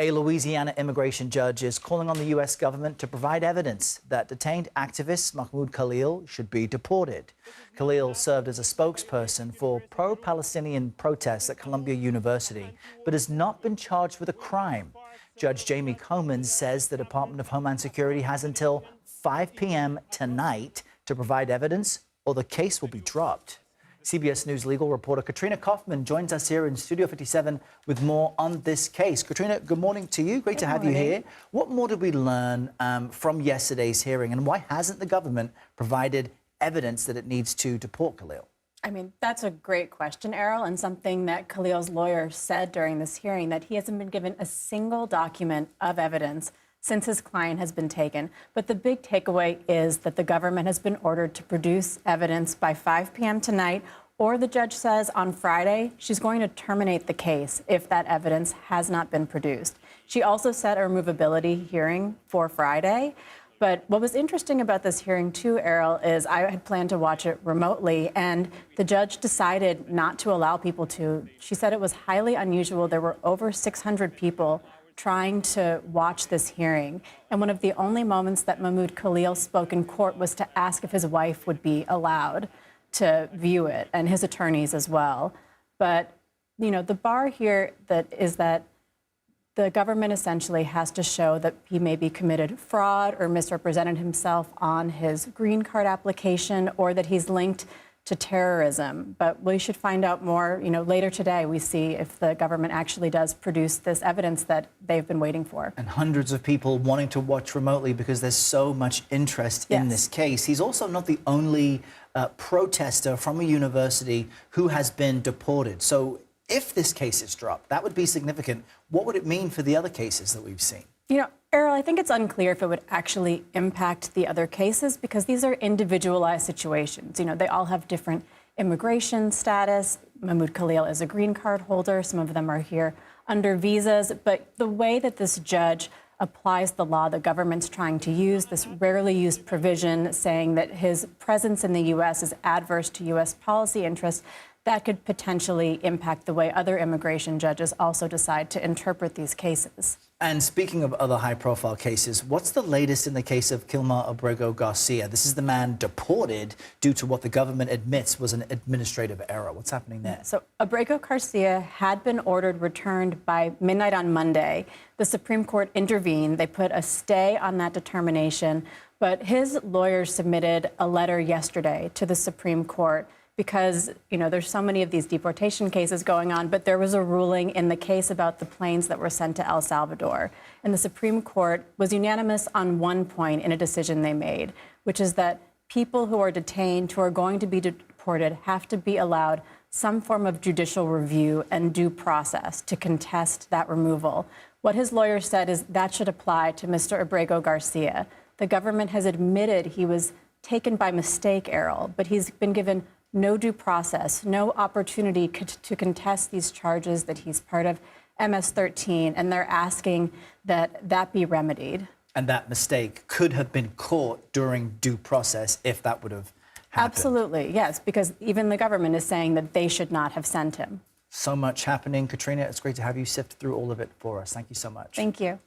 A Louisiana immigration judge is calling on the U.S. government to provide evidence that detained activist Mahmoud Khalil should be deported. Khalil served as a spokesperson for pro-Palestinian protests at Columbia University, but has not been charged with a crime. Judge Jamie Comans says the Department of Homeland Security has until 5 p.m. tonight to provide evidence, or the case will be dropped. CBS News legal reporter Katrina Kaufman joins us here in Studio 57 with more on this case. Katrina, good morning to you. Great to have you here. What more did we learn from yesterday's hearing, and why hasn't the government provided evidence that it needs to deport Khalil? I mean, that's a great question, Errol, and something that Khalil's lawyer said during this hearing, that he hasn't been given a single document of evidence since his client has been taken. But the big takeaway is that the government has been ordered to produce evidence by 5 p.m. tonight, or the judge says on Friday she's going to terminate the case if that evidence has not been produced. She also set a removability hearing for Friday. But what was interesting about this hearing, too, Errol, is I had planned to watch it remotely, and the judge decided not to allow people to. She said it was highly unusual. There were over 600 people trying to watch this hearing. And one of the only moments that Mahmoud Khalil spoke in court was to ask if his wife would be allowed to view it, and his attorneys as well. But, you know, the bar here is that the government essentially has to show that he maybe committed fraud or misrepresented himself on his green card application, or that he's linked to terrorism. But we should find out more, later today. We see if the government actually does produce this evidence that they've been waiting for. And hundreds of people wanting to watch remotely because there's so much interest in this case. He's also not the only protester from a university who has been deported. So if this case is dropped, that would be significant. What would it mean for the other cases that we've seen? Errol, I think it's unclear if it would actually impact the other cases, because these are individualized situations. They all have different immigration status. Mahmoud Khalil is a green card holder. Some of them are here under visas. But the way that this judge applies the law, the government's trying to use this rarely used provision saying that his presence in the U.S. is adverse to U.S. policy interests, that could potentially impact the way other immigration judges also decide to interpret these cases. And speaking of other high-profile cases, what's the latest in the case of Kilmer Abrego Garcia? This is the man deported due to what the government admits was an administrative error. What's happening there? So Abrego Garcia had been ordered returned by midnight on Monday. The Supreme Court intervened. They put a stay on that determination. But his lawyers submitted a letter yesterday to the Supreme Court because, there's so many of these deportation cases going on, but there was a ruling in the case about the planes that were sent to El Salvador. And the Supreme Court was unanimous on one point in a decision they made, which is that people who are detained, who are going to be deported, have to be allowed some form of judicial review and due process to contest that removal. What his lawyer said is that should apply to Mr. Abrego Garcia. The government has admitted he was taken by mistake, Errol, but he's been given no due process, no opportunity to contest these charges that he's part of MS-13, and they're asking that that be remedied. And that mistake could have been caught during due process if that would have happened. Absolutely, yes, because even the government is saying that they should not have sent him. So much happening. Katrina, it's great to have you sift through all of it for us. Thank you so much. Thank you.